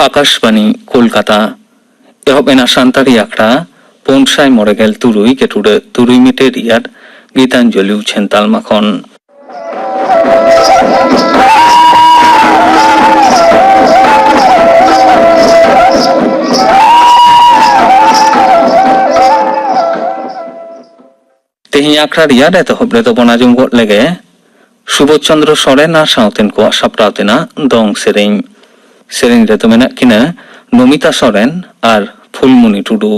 आकाशवाणी कोलकाता एहबेना सानतारी आखड़ा 593 गेटुरे 3 मिटे रियाद गीतांजलि उछेन तालमा खन तेही आखड़ा रियाद एतहब रेतो बनाजुम गट लेगे सुबोध चंद्र सोरेन आर सावतेन को सापड़ावतेना दंग सेरें सेरें रेतो मेना किना नमिता सोरेन आर फुलमुनि टुडू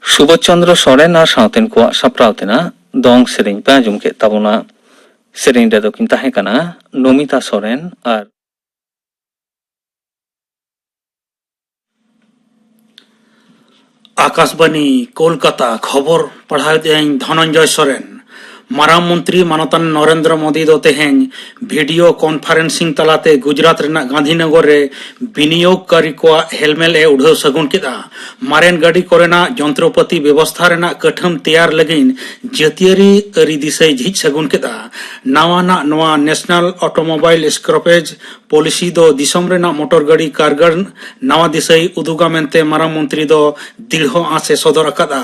सुबोध चंद्र सोरेन और सावतेन को सापड़ावतेना दंग सेरें पे आंजुम के ताबोना सेरें रेदो किन ताहें काना नमिता सोरेन और आकाशवाणी कोलकाता खबर पढ़ाए धनंजय सोरेन माराम मंत्री मानतान नरेंद्र मोदी दो तेहें वीडियो कॉन्फ्रेंसिंग तलाते गुजरात रेना गांधीनगर रे विनियोगकारी को हेलमेल ए उड़ाव सगुन केदा मारेन गाड़ी कोरेना यंत्रपाति व्यवस्था रेना कठम तैयार लगिन जतियारी अरी दिशा झिज सगुन केदा नवा नेशनल ऑटोमोबाइल स्क्रैपेज पॉलिसी दो दिसम रेना मोटर गाड़ी कारगर नवा दिसई उदुगा मेंते मारांग मंत्री दो दृढ़ आसे सदर अकादा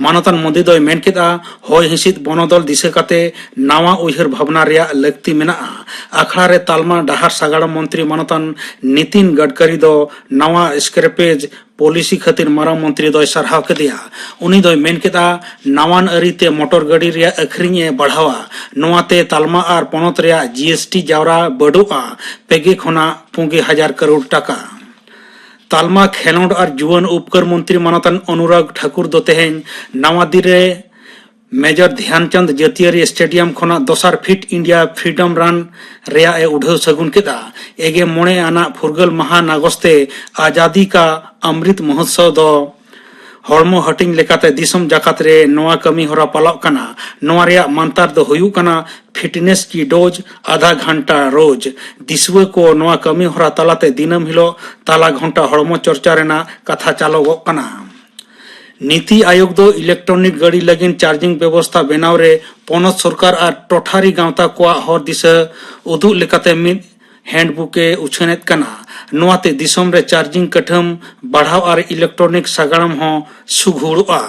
मानतान मोदी दो मेन केदा होय हिसित बनोदल दिसे काते नवा उयहर भावना रेया लक्ति मेनाआ आखड़ा रे तालमा डाहार सागाड़म मंत्री मानतान नितिन गडकरी दो नवा स्क्रैपेज पॉलिसी खातिर मारांग मंत्री दो सरहाव केदिया उनी दो मेन केदा नवान अरीते मोटर गाड़ी रेया अखरिंगे बढ़ावा नोआते तालमा आर पनत रेया जीएसटी जावरा बडुआ पेगे खना 5,000 करोड़ टाका तालमा खेलोड और जुआन उपकर मंत्री मानतान अनुराग ठाकुर दो तेहें नवा दिरे मेजर ध्यानचंद जातीय स्टेडियम खना दोसार फिट इंडिया फ्रीडम रन रेया ए उढ़ाव सगुन केदा एगे मोणे आना फुरगल महानागस्ते आजादी का अमृत महोत्सव दो हड़मो हटिंग लेकाते दिसम जाकात रे नवा कमी होरा पालाव कना नवा रेया मानतार दो हुयु कना फिटनेस की डोज आधा घंटा रोज दिसवे को नवा कमी होरा तालाते दिनम हिलो ताला घंटा हड़मो चर्चा रेना कथा चालो गो कना नीति आयोग दो इलेक्ट्रॉनिक गाड़ी लगिन चार्जिंग व्यवस्था बनाव रे पनत सरकार और टोठारी गांवता को हर दिशा उदुग लेकाते मिद हैंडबुके उछनेत कना नोआते दिसम रे चार्जिंग कठम बढ़ाव और इलेक्ट्रॉनिक सगाड़म हो सुघुड़ुआ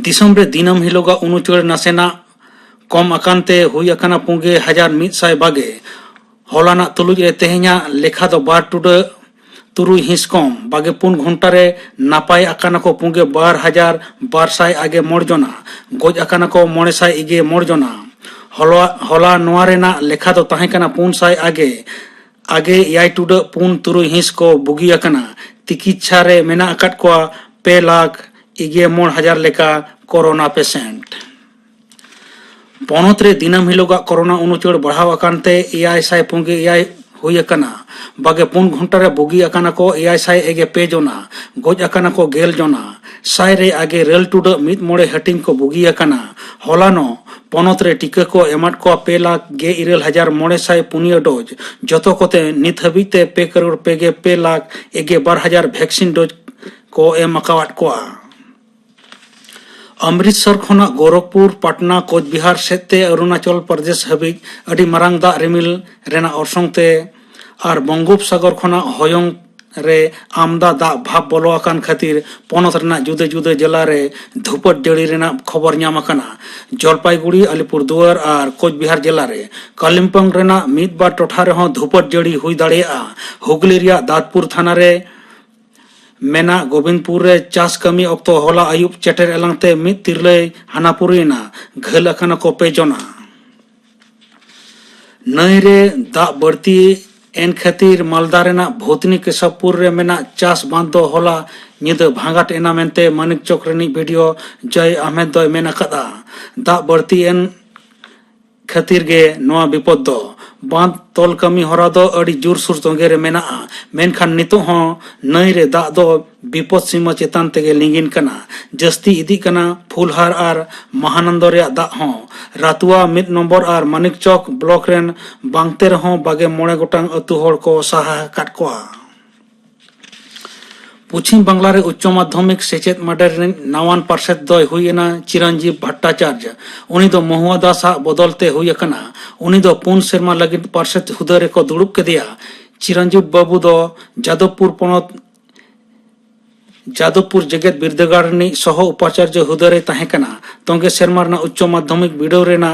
दिसम रे दिनम हिलोगा उनुचुड़ नासेना कम अकानते हुई अकाना 5,100 बागे हलाना तुलुज रे तेहेኛ लेखा दो 12 टुड तुरुई हिंस कम 22 घंटा रे नापाय अकाना को 12,200 आगे मर्जना गज अकाना को 900 इगे मर्जना हला नोआ रेना लेखा दो ताहे कना 500 आगे याय टुड 3 हिंस को बुगी अकाना चिकित्सा रे मेना अकाट को 2,61,000 लेका कोरोना पेशेंट पनत रे दिनम हिलोगा कोरोना उनुचुड़ बढ़ाव अकानते 5,000 हुई अकाना 22 घंटा रे बुगी अकाना को 5,000 जना गज अकाना को 1,000 जना साय रे आगे रेल टुड मिद मोड़े हटिंग को बुगी अकाना हलानो पनत रे टीका को एमाट को 2,13,900 डोज जतो कोते नित हबीते 2 करोड़ 2,12,000 वैक्सीन डोज को एम अकावाट को अमृतसर खना गोरखपुर पटना कोचबिहार सेते अरुणाचल प्रदेश हबी अडी मरांग दा रिमिल रेना अरसंगते और बंगोपसागर खना होयंग रे आमदा दा भाव बोलो अकान खातिर पनत रेना जुदे जुदे जिला रे धुपट जड़ी रेना खबर ᱧᱟᱢ अकाना जलपाईगुड़ी अलीपुरदुआर और कोचबिहार जिला रे कालिम्पोंग रेना मिद बार टोठा रे हो धुपट जड़ी हुई दाड़ेया हुगली रिया दादपुर थाना रे मेना गोविंदपुर रे चास कमी अक्तो होला आयुब चेटर एलांगते मिद तिरले हानापुरीना घल अकाना को पेजना नई रे दा बढ़ती एन खातिर मालदा रेना भूतनी केशवपुर रे मेना चास बांध दो होला निद भांगाट एना मेनते मानिक चौक रेनी वीडियो जय अहमद दो मेना कदा दा बढ़ती एन खातिर गे नवा विपद दो बांध तोल कमी हरा दो अड़ी जोर सुर तोंगे रे मेना मेनखान नितो हो नई रे दा दो विपद सीमा चेतान तेगे लिंगिन कना जस्ती इदी कना फुलहार और महानंद रे दा हो रातुआ मिद नंबर और मानिक चौक ब्लॉक रेन बांगते रहो बागे मोड़े गोटांग अतु होड़ को सहा काट कोआ पश्चिम बांगला रे उच्च माध्यमिक सेचेत माडर नवान पार्षद दय हुईना चिरंजीव भट्टाचार्य उनी दो महुआ दास बदलते हुई अकना उनी दो 4 सेरमा लगिन पार्षद हुदा रे को दुड़ुब केदिया चिरंजीव बाबू दो जादवपुर पनत जादवपुर जगत बिरदगार नि सह उपाचार्य हुदा रे ताहे कना तोंगे सेरमा रना उच्च माध्यमिक बिडो रेना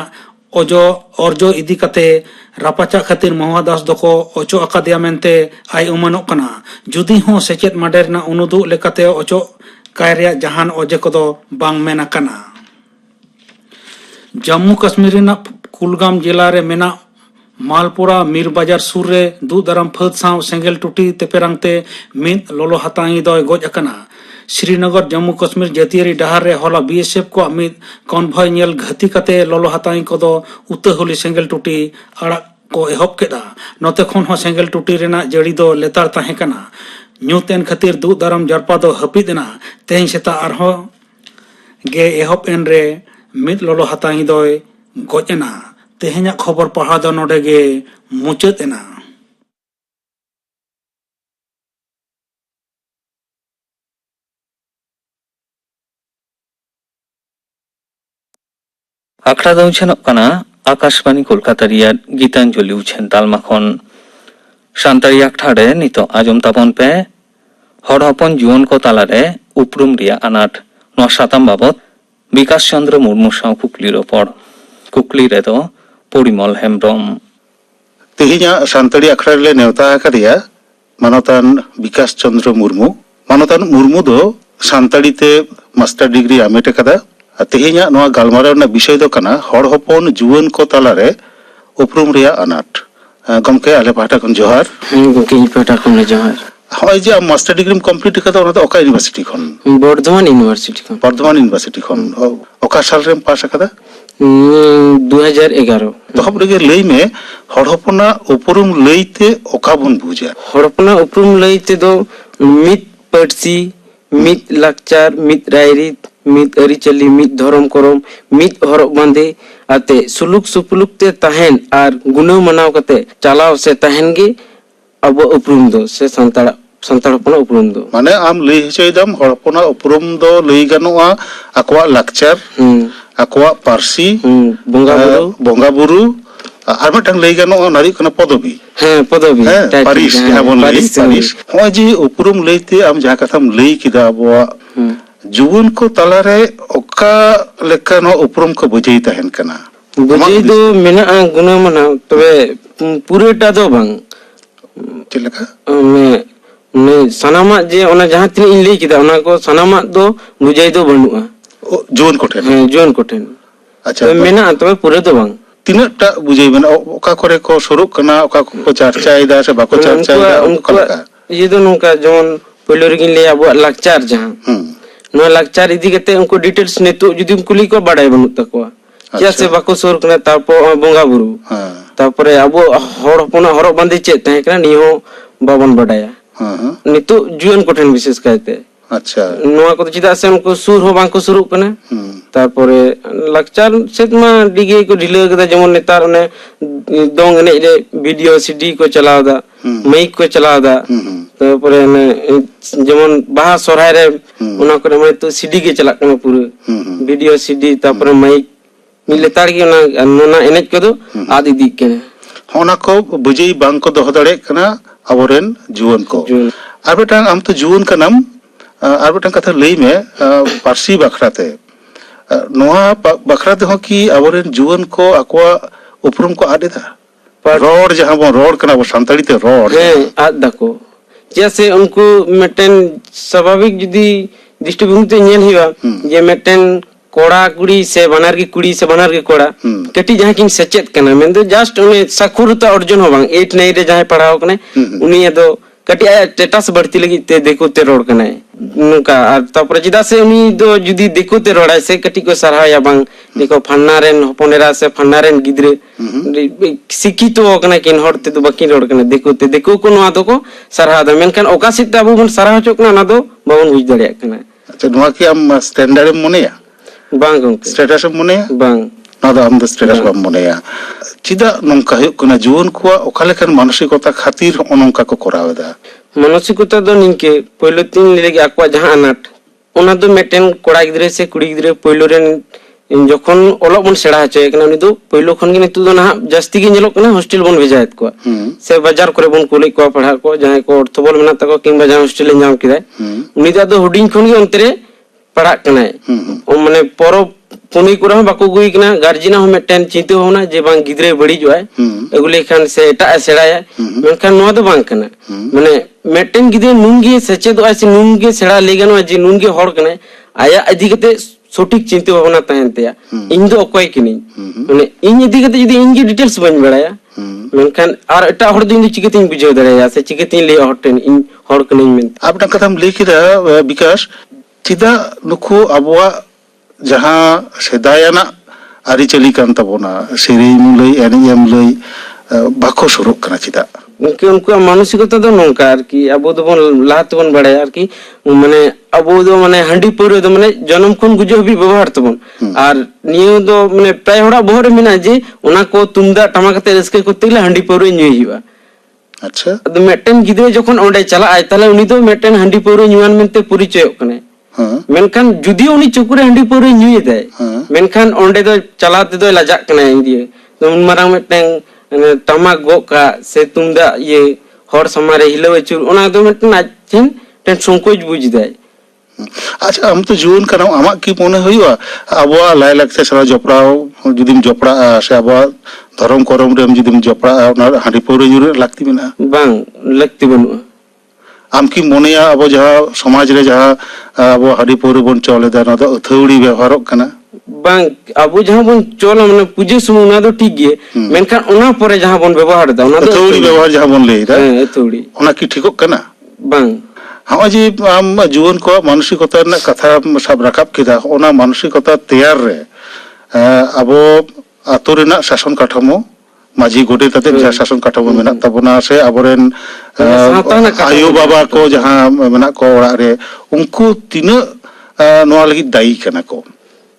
अर्जो इदी कते रापाचा खातिर महुआ दास दको ओचो अकादिया मेनते आई उमानो कना जुदी हो सेचेत माडर ना उनुदु लेकाते ओचो कायरिया जहान ओजे कोदो बांग मेना कना जम्मू कश्मीर ना कुलगाम जिला रे मेना मालपुरा मीर बाजार सुर रे दु दरम फद साव सेंगेल टूटी तेपेरंगते मिद लोलो हताई दय गज अकना श्रीनगर जम्मू कश्मीर जातीय डहार रे होला बीएसएफ को मिद कॉन्भॉय नेल घती कते लोलो हताई कोदो उतहोली सेंगेल टूटी आड़ा को एहब केदा नोते खन हो सेंगेल टूटी रेना जड़ी दो लेतार ताहे कना न्यूतेन खातिर दु दरम जरपा दो हपिदना तेही सेता आरहो गे एहब एन रे मिद लोलो हताई दय गजना तेहेኛ खबर पढ़ा दो नोडे गे मुचत एना आखड़ा दो छनक कना आकाशवाणी कोलकाता रियाद गीतांजलि उछेन तालमा खन सानताड़ी आखड़ा रे नितो आजम ताबन पे हर हपन जुवन को तालारे उपरुम रिया अनाथ नवा साताम बाबत विकास चंद्र मुर्मू साव कुकली रोपड़ कुकली रे दो परिमल हेम्ब्रम तेहिया सानताड़ी आखड़ा रे नेवता आकादिया मानतान विकास चंद्र मुर्मू मानतान मुर्मू दो सानताड़ी ते मास्टर डिग्री आमेट कदा तेहिया नवा गालमाराव ना विषय दो कना हर हपन जुवन को तालारे उपरुम रिया अनाथ गमके आले पाटा खन जोहार गमके पाटा खन जोहार হয় যে মাস্টার ডিগ্রি কমপ্লিট করা ওনা তো ওকা ইউনিভার্সিটি খন বর্ধমান ইউনিভার্সিটি খন ওকা সাল রে পাস আকাদা 2011 তখন রেগে লই মে হড়পনা উপরুম লইতে ওকা বন বুঝা হড়পনা উপরুম লইতে দো মিত পার্সি মিত লাকচার মিত রায়রিত মিত আরিচালি মিত ধরম করম মিত হরপ বাঁধে আতে সুলুক সুপুলুক তে তাহেন আর গুণও মানাও কাতে চালাও সে তাহেন গে আবো উপরুম দো সে santar hopona uprum do mane am lei hicai hopona uprum do lei ganoa akwa lakchar akwa parsi bonga buru ar matang lei ganoa nari kana podobi podobi paris jabon lei paris hoy ji uprum leite am jaha katham lei kida abwa juwan ko talare oka lekano uprum ko bujai tahen kana bujai do mena guna mana tobe pureta do bang chilaka me sanama je ona jahan tin in lei kida ona ko sanama do bujai do banua juwan koten acha mena tobe pure do bang tina ta bujai bana oka kore ko suruk kana oka ko charchai da se bako charchai da oka ye do nongka jemon polo regin lei abo lakchar jahan no lakchar idi kate unko details ne to judi kuli ko badai banu takwa kya se bako sur kana tarpo bonga buru tarpore abo hor hopona horok bande che tahe kana niho babon badaya nitu juan koten বিশেষ কাইতে আচ্ছা নোয়া কত চিদা সে উনকো সুর হো Banquo শুরু কনে তারপরে লাকচার সেতমা ডিগে কো ঢিলে গদা যেমন নেতার অনে দং এনে রে ভিডিও সিডি কো চালাওদা মাইক কো চালাওদা তারপরে যেমন বাহা সরাই রে ওনা করে মানে তো সিডি কে চালাক কনে পুরো ভিডিও সিডি তারপরে মাইক মিলে তার কি না এনে কদো আদি দিক কেনে ওনা কো বুঝেই বাঙ্কো দহ দাড়ে কানা aboren juwan ko ar betang am to juwan kanam ar betang katha lei me parsi bakrate noa bakrate ho ki aboren juwan ko akwa uprum ko adeda rod jahan bon rod kana bo santali te rod ad dako जैसे उनको मेटन स्वाभाविक जदी दृष्टिकोण ते nail हिवा जे मेटन कोड़ा कुड़ी से बनार के कोड़ा कटी जहां किन सचेत कना मेन दो जस्ट उन्हें साखुरता अर्जुन हो बांग 8 9 रे जहां पढ़ाओ कने उनी दो कटी स्टेटस बढ़ती लगी ते देखो ते रोड कने नुका तापर जिदा से उनी दो जुदी देखो ते रोड से कटी को सरहा या बांग देखो फन्नारेन होपनेरा से फन्नारेन गिदरे शिक्षित हो कने किन हरते दो बाकी रोड कने देखो को नवा दो को सरहा द मेनकन ओकासित अबो बन सरहा चोकना ना दो बावन बुझ दड़िया कने अच्छा नवा की am standard moneya bang gongke status moneya bang nada am the status bam moneya chida nongka huyuk kana juwan ko okalekan manosikota khatir onongka ko koraweda मानसिकता दो निके पहले तीन लेगे akwa jahan anat ona do meten koda gidre se kudi gidre pehlo ren jokhon olok bon sera hoche kana uni do pehlo khon ge nitu do na jasti ge nyelok kana hostel bon bhejayet ko se bazar kore bon kuli ko padha ko jahan ko orthobol mena tako kimba jahan hostel e nyam kidai uni do huding khon ge ontere padha kana o mane poro पुनी कुरा बाको गुई कना guardian हो मेटेन चिंता होना जे बांग गिदरे बड़ी जो है एगुले खान से एटा सेड़ाया मेनखान नो दो बांग कना माने मेटेन गिदरे नुंगे सचे दो ऐसे नुंगे सेड़ा लेगनो जे नुंगे हड़ कने आया अधिकते सटीक चिंता होना तहनतेया इन दो अकोय किनी माने इन अधिकते जदी इनगी डिटेल्स बन बड़ाया मेनखान आर एटा हड़ दिन चिकेतिन बुझे दरेया से चिकेतिन ले हटन इन हड़ कने मेन आपटा कथम लेखिदा विकास चिदा नुखु अबवा जहां सेदायना आरिचली कान तबोना सेरेम लई एनियम लई बाको शुरू कना चिदा उनको मानसिकता दो नोंका आरकी अबो दो बन लात बन बड़े आरकी माने अबो दो माने हंडी पुरो दो माने जन्म खन गुजो भी व्यवहार तबन आर नियो दो माने प्राय होड़ा बहर मिना जे ओना को तुमदा टमाकते रस्के करते गले हंडी पुरो न्यू हिबा अच्छा तो मेटन गिदरे जखन ओंडे चला आय ताले उनी दो मेटन हंडी पुरो न्यूआन मेनते परिचय कने मेनखान जुदी उनी चुकुरे हंडी पुरो न्यूए दे मेनखान ओंडे दो चलाते दो लाजाक कना इंदिए उन मारांग मिटन टमाक गो का से तुमदा ये हर समारे हिलो अचुर ओना दो मिटन आछिन टेन संकोच बुझ दे अच्छा हम तो जुवन कना आमा की मने हुआ अब लाई लगते सारा जपड़ाव जुदिम जपड़ा से अब धर्म करम रेम जुदिम जपड़ा हांडी पौरे जुरे लगती मेना बांग लगती बनुआ आम की मनेया अब जहाँ समाज रे जहाँ अब हांडी पौरे बन चले दा ना तो अथौड़ी व्यवहारक कना बांग अब जहाँ बन चल माने पूजे सुमु ना तो ठीक गे मेनखान ओना परे जहाँ बन व्यवहार दा ओना तो अथौड़ी व्यवहार जहाँ बन ले दा अथौड़ी ओना की ठीकक कना बांग हाँ जी आम जुवन को मानसिकता रना कथा सब राकाब किदा ओना मानसिकता तैयार रे अब आतो रेना शासन काठामो माझी गोडे ताते जहाँ शासन काठामो मेना तबना से अबरेन आयो बाबा को जहाँ मेना को ओड़ा रे उनको तीना नोआ लगी दाई कना को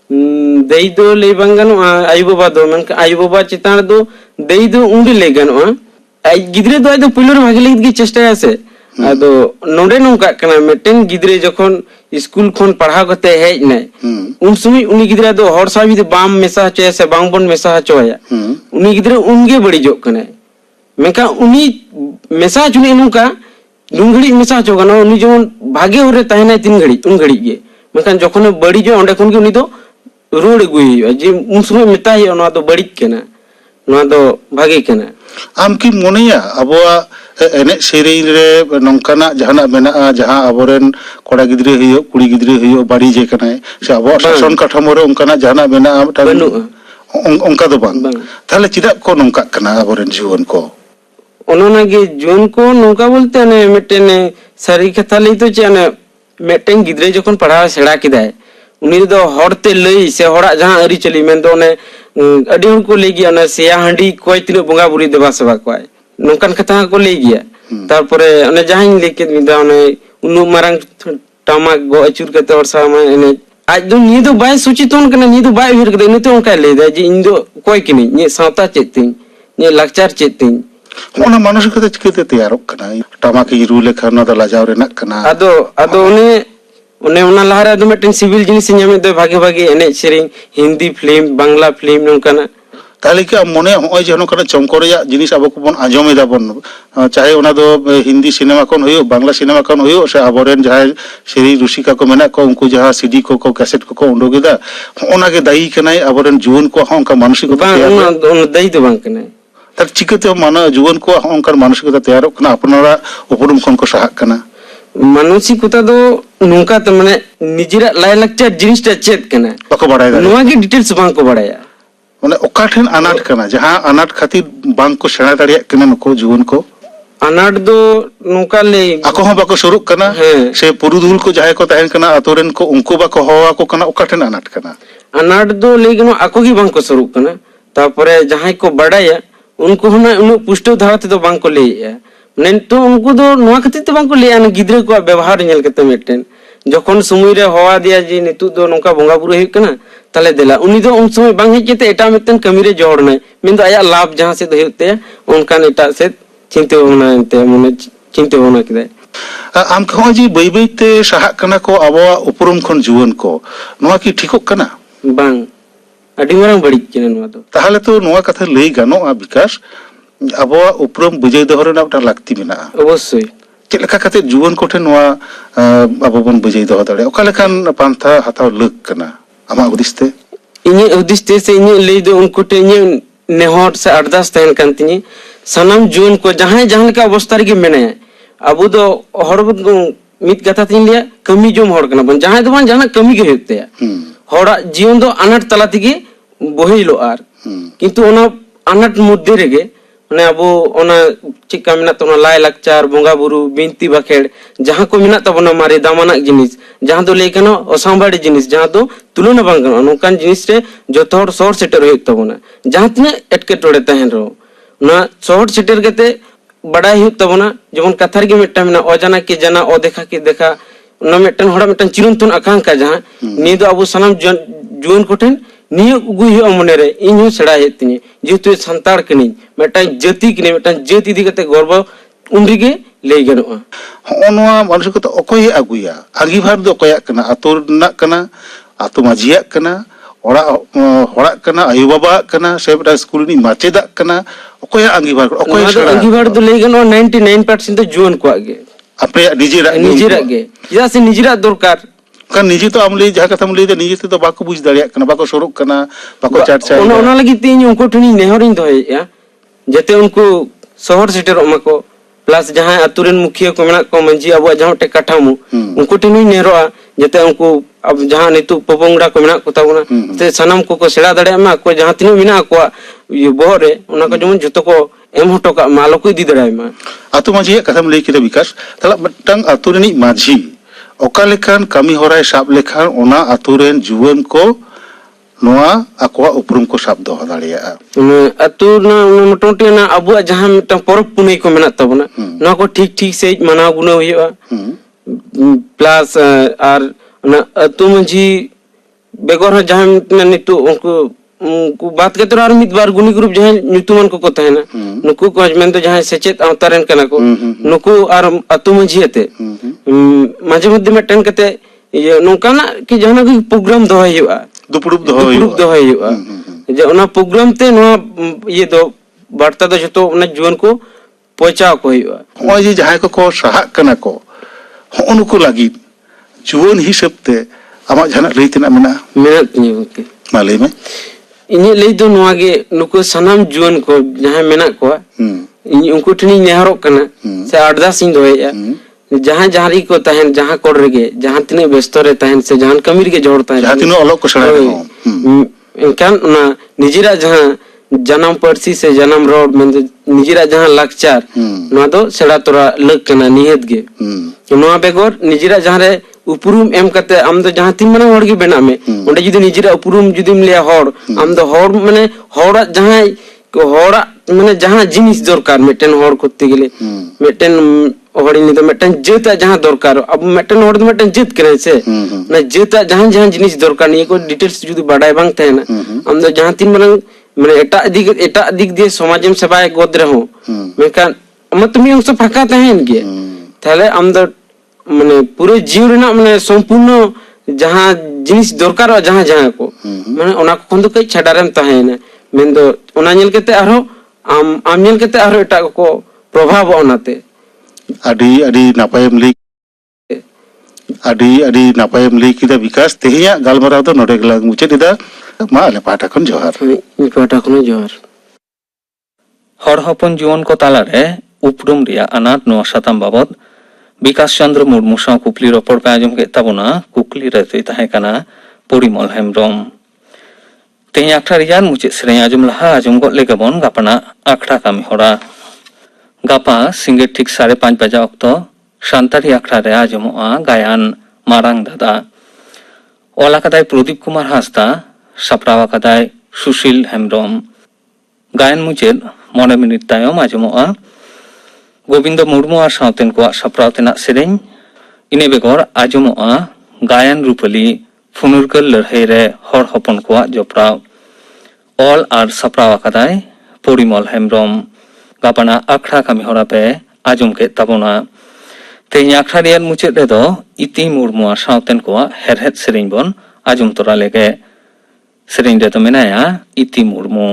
दई दो ले बंगन आयु बाबा दो मन आयु बाबा चितान दो दई दो उंडी ले गन आई गिद्रे दो आई दो पुलर भागे लगी की चेष्टा से आदो नोडे नोंका कना मेटेन गिद्रे जखन स्कूल खन पढ़ाव कते हेज नै उन समय उनी गिद्रे दो हर साबी दो बाम मेसा हचोया से बांगबन मेसा हचोया उनी गिद्रे उनगे बड़ी जो कना मेका उनी मेसा चुने नोंका नुंगड़ी मेसा हचो कना उनी जमन भागे होरे ताहेना 3 घड़ी उन घड़ी गे मेका जखन बड़ी जो ओंडे खन गे उनी दो रोड गुई जे उन समय मेता ही ओना दो बड़ी केना नोआ दो भागे केना आम की मोनेया अबवा एने सेरेइन रे नौकाना जहाना मेना जहां अबोरेन कोड़ा गिद्रे हुयो कुड़ी गिद्रे हुयो बाड़ी जे कनाय से अबवा शासन काठामो रे उनकाना जहाना मेना उनका दो बांग ताहले चिदा को नौका कना अबोरेन जीवन को ओनोना गे जीवन को नौका बोलते ने मेटेने सारी कथा लई तो चेने मेटेन गिद्रे जखन पढ़ावा सेड़ा किदाय उनी दो हरते लई से हड़ा जहां अरी चली मेन दो ने अडी हन को ले गया ना सेया हांडी कोई तिनो बंगा बुरी देवा सेवा कोय नौकान कथा को ले गया तारपरे अने जहां लेके मिदा ने उनु मारंग टमाक गो अचुर कते और सा ने आज दो नी दो बाय सुचितोन कना नी दो बाय हिर कदे नी तो उनका ले दे जे इन दो कोई किनी ने सावता चेतिन ने लक्चर चेतिन ओना मानसिकता चिकते तैयार कना टमाक रू लेखा ना द लाजाव रे ना कना आदो उन्हें उन्हें लहरा दो मेटेन सिविल जिनिस ᱧᱟᱢᱮ दो भागे भागे एने सेरिंग हिंदी फिल्म बांग्ला फिल्म नोंकाना ताले के मने होय जे नोकाना चमकोरिया जिनिस अब को बन आजम एदा बन चाहे ओना दो हिंदी सिनेमा कोन होयो बांग्ला सिनेमा कोन होयो से अबोरेन जहां सेरी रुसिका को मेना को उनको जहां सीडी को कैसेट को उंडोगेदा ओना के दाई कनाय अबोरेन जीवन को होंका मानसिकता तैयार दाई दो बांग कनाय तर चिकते माना जीवन को होंका मानसिकता तैयार कना अपनारा उपरुम खन को सहाक कना मानसिकता दो नोंका त माने निजिरा लाय लक्चर जिनिसटा चेत कना बको बड़ाय दा नोआ के डिटेल्स बांग को बड़ाया माने ओकाठन अनाट कना जहां अनाट खातिर बांग को सेना दाड़िया कना नको जीवन को अनाट दो नोंका ले आको हो बाको शुरू कना से पुरुदुल को जाय को तहन कना अतोरेन को उनको बाको होवा को कना ओकाठन अनाट कना अनाट दो ले गनो आको ही बांग को शुरू कना तारपरे जहां को बड़ाया उनको होना उनु पुष्टो धारते तो बांग को लेया ने तो उनको दो नोआ खातिर तो बांग को लेया न गिद्रे को व्यवहार नेल कते मेटेन जखन समय रे होवा दिया जी नितु दो नोंका बंगा बुरु हे कना ताले देला उनी दो उन समय बांग हेते एटा मेतन कमी रे जोड़ नै मेन दो आया लाभ जहां से होते उनकान एटा से चिंते होना एते मने चिंते होना किदे आम को जी बई बईते सहा कना को अबवा उपरुम खन जीवन को नोआ की ठीकक कना बांग अडी मारंग बड़ी किने नोआ दो ताहले तो नोआ कथा लई गानो विकास अबवा उपरुम बुझे दोहरे ना लागती मेना अवश्य चेलका खातिर जीवन कोठे नोआ अब बन बुझे दो दड़े ओका लेखान पांथा हताव लग कना आमा उदिसते इने उदिसते से इने लई दो उनको टे इने नेहर से अरदास तहन कांतिनी सनम जीवन को जहां जहां का अवस्था रे मेने अब दो हर मित कथा तीन लिया कमी जोम हर कना बन जहां दो जहां कमी के होते हरा जीवन दो अनट तला तिगे बहिलो आर किंतु ओना अनट मुद्दे रेगे ने अब ओना चिका मिना तो लाय लक्चार बंगा बुरु बिनती बाखेड़ जहां को मिना तबना मारे दामाना जिनिस जहां दो लेकनो असांबाड़ी जिनिस जहां दो तुलना बांग नोकान जिनिस रे जतो हर शॉर्ट सेटर होय तबना जहां तने एटके टोड़े तहन रो ना शॉर्ट सेटर केते बड़ाई होय तबना जेमन कथार के मिटा मिना अजाना के जना ओ देखा के देखा ना मिटन हड़ा मिटन चिरंतन आकांक्षा जहां नि दो अब सनम जुन कोठेन नियो उगु हो मने रे इन्हो सेड़ा हेतिनी जेतु संतार कनी मेटा जाति कनी मेटा जाति इदी कते गर्व उंडीगे लेय गनोआ होनवा मानुष को तो अकोय अगुया आगीभार दो कोया कना आतो ना कना आतो माजिया कना होड़ा कना आयु बाबा कना से बेटा स्कूल नि माचेदा कना ओकोय अंगीबार ओकोय अंगीबार तो लेगन 99% तो जुआन को आगे अपने निजेरा गे या से निजेरा दरकार kan निजे तो आमले जहां कथा हम लेदे निजे तो बाको बुझ दाड़िया कना बाको सोरक कना बाको चर्चा ओना लगी तीन उनको ठनी नेहरिन दोया जते उनको शहर सेटर मको प्लस जहां अतुरेन मुखिया को मेना को मंजी अब जहां टे काठामु उनको ठनी नेहरोआ जते उनको अब जहां नितु पपोंगड़ा को मेना को ताबुना ते सनम को सेड़ा दाड़िया मा को जहां तिनु मेना को ये बहरे उना को जमन जतो को एम हटो का मालो को इदी दाड़ाय मा अतु माजी कथा हम ले किदा विकास तला मटंग अतुरेनी माजी ओका लेखान कमी होराय साब लेखान ओना अतुरेन जुवन को नोआ अकवा उपरुम को साब दो दाड़िया अतु ना मोटोटी ना अबु जहां मिटन परब पुनै को मेना तबना ना को ठीक ठीक से मनाव गुना होइबा प्लस आर ना अतु मंजी बेगोर जहां नितु उनको बात के तोर मिद बार गुनी ग्रुप जहां नुतुमन को तहना नुकु को मेन तो जहां सेचेत अवतारन कना को नुकु आर अतु मंजी हते माजे मध्य में टन कते ये नोकाना कि जहां भी प्रोग्राम दो होइबा दुपुरुप दो होइबा जे ओना प्रोग्राम ते नो ये दो वार्ता दो जतो ओना जीवन को पहुंचाव को होइबा ओय जे जहां को सहा कना को उनको लगी जुवन हिसाब ते आमा जहां लई तना मेना ओके माले में इने लई दो नोआ गे नुको सनाम जुवन को जहां मेना को उनको ठनी नेहरो कना से 8-10 सिंह दोया जहां जहारी को तहन जहां कोड रगे जहां तिने व्यस्त रे तहन से जहां कमीर के जोड़ तहन जहां तिनो अलग को सड़ा इनकान ना निजिरा जहां जन्म परसी से जन्म रोड में निजिरा जहां लक्चार ना दो सेड़ा तोरा लग कना नियत गे नोआ बेगोर निजिरा जहां रे उपरुम एम कते आम दो जहां तीन माने होड़ गे बेना में ओंडे जुदी निजिरा उपरुम जुदीम लिया होड़ आम दो होड़ माने होड़ा जहां होड़ा माने जहां जिनिस दरकार मेटन होड़ करते गेले मेटन होड़ी नि तो मेटन जेता जहां दरकार अब मेटन होड़ मेटन जेत करे से ना जेता जहां जहां जिनिस दरकार नि को डिटेल्स जुदी बाडाय बांग तहना आम दो जहां तीन माने एटा दिक दिए समाजम सेवाय गोद रहो मेकान मत मी उनसे फाका तहन गे ताले आम दो माने पूरे जीव रेना माने संपूर्ण जहां जिनिस दरकार जहां जहां को माने ओना को खंदो कई छडारम तहना मेन दो ओना नेल केते आरो आम नेल केते आरो एटा को प्रभाव ओनाते अडी अडी नापायम ली अडी नापायम ली किदा विकास तेहिया गालमराव दो नोडे गला मुचेदिदा मा आले पाटा खन जोहार पाटा खन जोहार हर हपन जीवन को तालारे उपरुम रिया अनाथ नोआ साताम बाबद विकास चंद्र मुर्मू साव कुकली रपड़ पे आजम के ताबोना कुकली रते ताहे कना परिमल हेमब्रम तेही आखड़ा रिया मुचे सेरें आजम लहा आजम गो लेगेबन गापाना आखड़ा कामी होड़ा गापा सिंगे ठीक 5:30 बजा अक्तो शांतारी आखड़ा रे आजमोआ गायन मारांग दादा ओला कदाय प्रदीप कुमार हासदा सापड़ावा कदाय सुशील हेमब्रम गायन मुचेद 9 मिनिट तायम आजमोआ गोविंद मुर्मू और सावतेन को सापड़ाव तेना सेरें इने बेगोर आजमोआ गायन रूपली फुनुरगल लड़ाई रे हर हपन को जपड़ाव ऑल आर सापड़ावा कदाय परिमल हेमब्रम गापाना आखड़ा कामी होरा पे आजम के ताबोना तेही आखड़ा रियान मुचेद रे दो इति मुर्मू और सावतेन को हेरहेद सेरें बन आजम तोरा लेगे सेरें रे तो मेनाया इति मुर्मू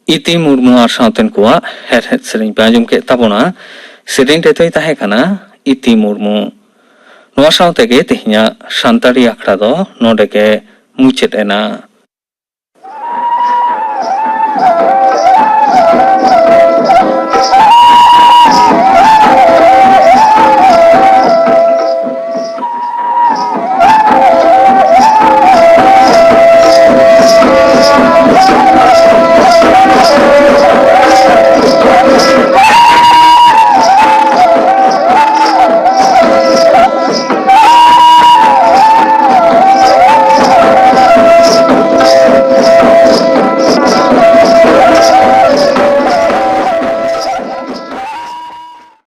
ᱤᱛᱤ ᱢᱩᱨᱢᱩ ᱟᱨ ᱥᱟᱶᱛᱮᱱ ᱠᱚᱣᱟᱜ ᱦᱮᱲᱦᱮᱫ ᱥᱮᱨᱮᱧ ᱯᱮ ᱟᱸᱡᱚᱢ ᱠᱮᱫ ᱛᱟᱵᱚᱱᱟ᱾ ᱥᱮᱨᱮᱧ ᱨᱮᱫᱚᱭ ᱛᱟᱦᱮᱸ ᱠᱟᱱᱟ ᱤᱛᱤ ᱢᱩᱨᱢᱩ᱾ ᱱᱚᱣᱟ ᱥᱟᱶᱛᱮᱜᱮ ᱛᱮᱦᱮᱧᱟᱜ ᱥᱟᱱᱛᱟᱲᱤ ᱟᱠᱷᱲᱟ ᱫᱚ ᱱᱚᱰᱮ ᱜᱮ ᱢᱩᱪᱟᱹᱫ ᱮᱱᱟ।